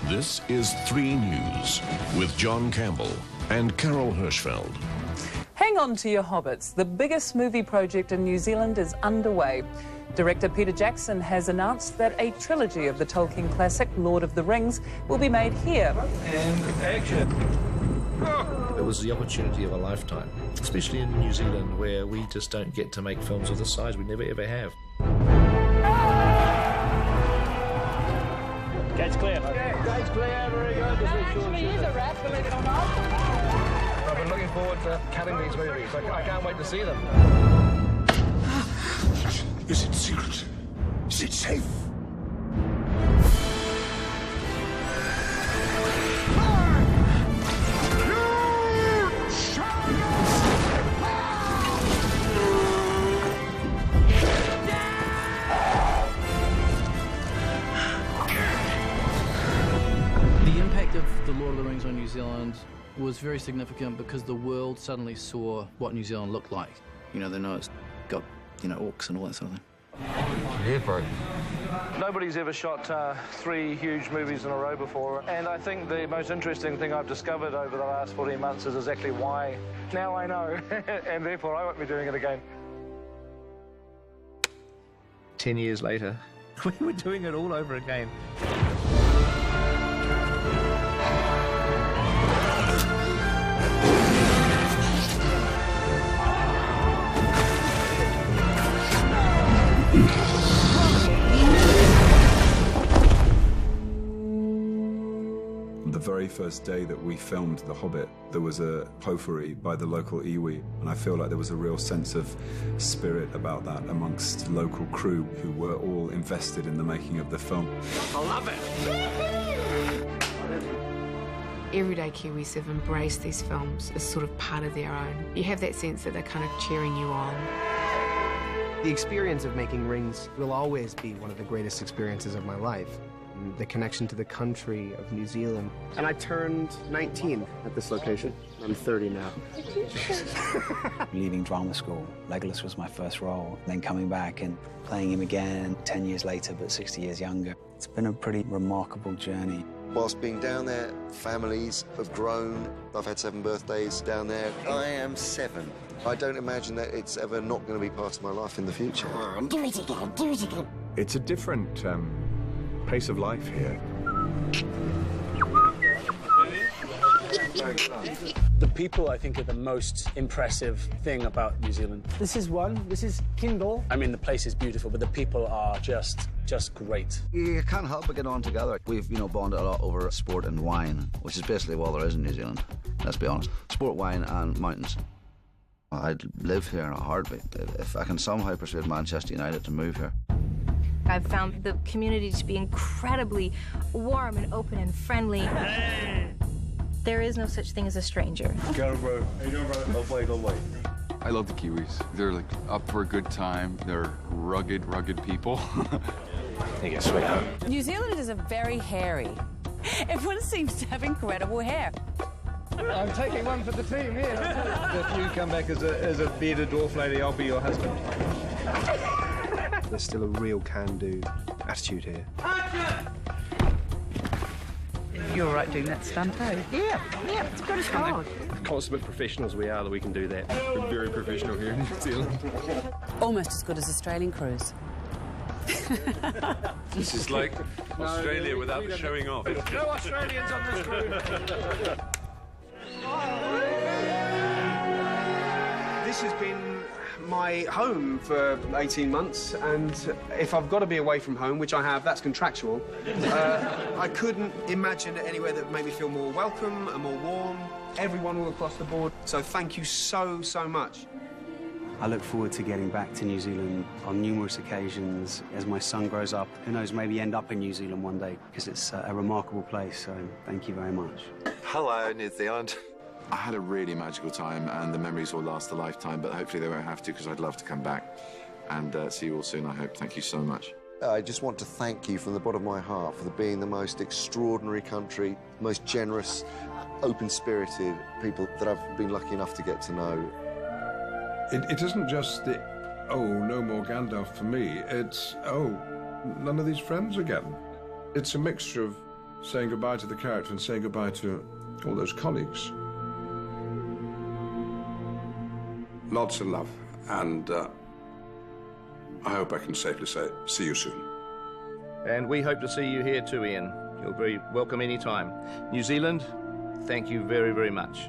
This is 3 News with John Campbell and Carol Hirschfeld. Hang on to your hobbits. The biggest movie project in New Zealand is underway. Director Peter Jackson has announced that a trilogy of the Tolkien classic, Lord of the Rings, will be made here. And action. It was the opportunity of a lifetime, especially in New Zealand, where we just don't get to make films of this size. We never ever have. Gate's clear. Yeah, gate's clear. Very good. That actually is a rat, believe it or not. I've been looking forward to cutting these movies. I can't wait to see them. Is it secret? Is it safe? The impact of The Lord of the Rings on New Zealand was very significant because the world suddenly saw what New Zealand looked like. You know, they know it's got, orcs and all that sort of thing. Nobody's ever shot 3 huge movies in a row before, and I think the most interesting thing I've discovered over the last 14 months is exactly why. Now I know, and therefore I won't be doing it again. 10 years later, we were doing it all over again. The very first day that we filmed The Hobbit, there was a potpourri by the local iwi, and I feel like there was a real sense of spirit about that amongst local crew who were all invested in the making of the film. I love it! Everyday Kiwis have embraced these films as sort of part of their own. You have that sense that they're kind of cheering you on. The experience of making Rings will always be one of the greatest experiences of my life. The connection to the country of New Zealand. And I turned 19 at this location. I'm 30 now. Leaving drama school, Legolas was my first role. Then coming back and playing him again 10 years later, but 60 years younger. It's been a pretty remarkable journey. Whilst being down there, families have grown. I've had 7 birthdays down there. I am 7. I don't imagine that it's ever not going to be part of my life in the future. Do it again, do it again. It's a different pace of life here. The people, I think, are the most impressive thing about New Zealand. This is Kindle. I mean, the place is beautiful, but the people are just great. You can't help but get on together. We've, bonded a lot over sport and wine, which is basically all there is in New Zealand, let's be honest. Sport, wine and mountains. I'd live here in a heartbeat if I can somehow persuade Manchester United to move here. I've found the community to be incredibly warm and open and friendly. Hey. There is no such thing as a stranger. Got it, bro. How you doing, brother? Go play. I love the Kiwis. They're up for a good time. They're rugged people. They get sweet. New Zealanders are very hairy. Everyone seems to have incredible hair. I'm taking one for the team here. If you come back as a bearded dwarf lady, I'll be your husband. There's still a real can-do attitude here. You're all right doing that stunt, eh? Yeah, it's pretty hard. Consummate professionals we are that we can do that. We're very professional here in New Zealand. Almost as good as Australian crews. This is like Australia without showing off. No Australians on this crew. This has been my home for 18 months, and if I've got to be away from home, which I have, that's contractual, I couldn't imagine anywhere that would make me feel more welcome and more warm. Everyone all across the board. So thank you so much. I look forward to getting back to New Zealand on numerous occasions as my son grows up. Who knows, maybe end up in New Zealand one day, because it's a remarkable place, so thank you very much. Hello, New Zealand. I had a really magical time, and the memories will last a lifetime, but hopefully they won't have to, because I'd love to come back and see you all soon, I hope. Thank you so much. I just want to thank you from the bottom of my heart for being the most extraordinary country, most generous, open-spirited people that I've been lucky enough to get to know. It isn't just the, oh, no more Gandalf for me. It's, oh, none of these friends again. It's a mixture of saying goodbye to the character and saying goodbye to all those colleagues. Lots of love, and I hope I can safely say, see you soon. And we hope to see you here too, Ian. You'll be welcome anytime. New Zealand, thank you very, very much.